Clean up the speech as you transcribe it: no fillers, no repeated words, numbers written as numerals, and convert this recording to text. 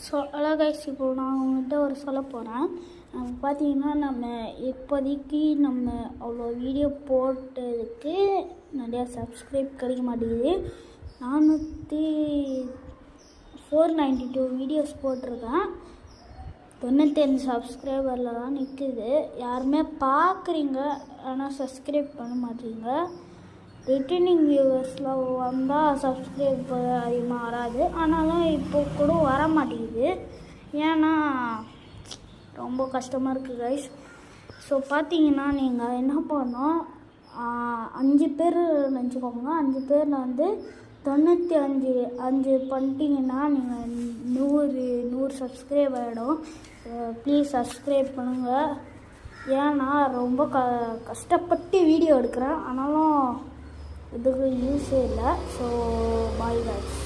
So hello guys, இப்போ நான் உங்கள்கிட்ட சொல்ல போகிறேன். பார்த்தீங்கன்னா நம்ம இப்போதைக்கு அவ்வளோ வீடியோ போட்டதுக்கு நிறையா சப்ஸ்கிரைப் கிடைக்க மாட்டேங்குது. 492 வீடியோஸ் போட்டிருக்கேன். 95 சப்ஸ்கிரைபரில் தான் நிற்குது. யாருமே பார்க்குறீங்க, ஆனால் சப்ஸ்கிரைப் பண்ண மாட்டீங்க. ரிட்டர்னிங் வியூவர்ஸில் வந்தால் சப்ஸ்கிரைப் அதிகமாக வராது. ஆனாலும் இப்போ கூட வர மாட்டேங்குது. ஏன்னா ரொம்ப கஷ்டமாக இருக்குது கைஸ். ஸோ பார்த்தீங்கன்னா நீங்கள் என்ன பண்ணணும், 5 பேர் நினச்சிக்கோங்க. 5 பேரில் 95 பண்ணிட்டீங்கன்னா நீங்கள் 100 சப்ஸ்கிரைப் ஆகிடும். ப்ளீஸ் சப்ஸ்கிரைப் பண்ணுங்கள். ஏன்னா ரொம்ப கஷ்டப்பட்டு வீடியோ எடுக்கிறேன், ஆனாலும் இதுக்கு யூஸே இல்லை. So bye guys.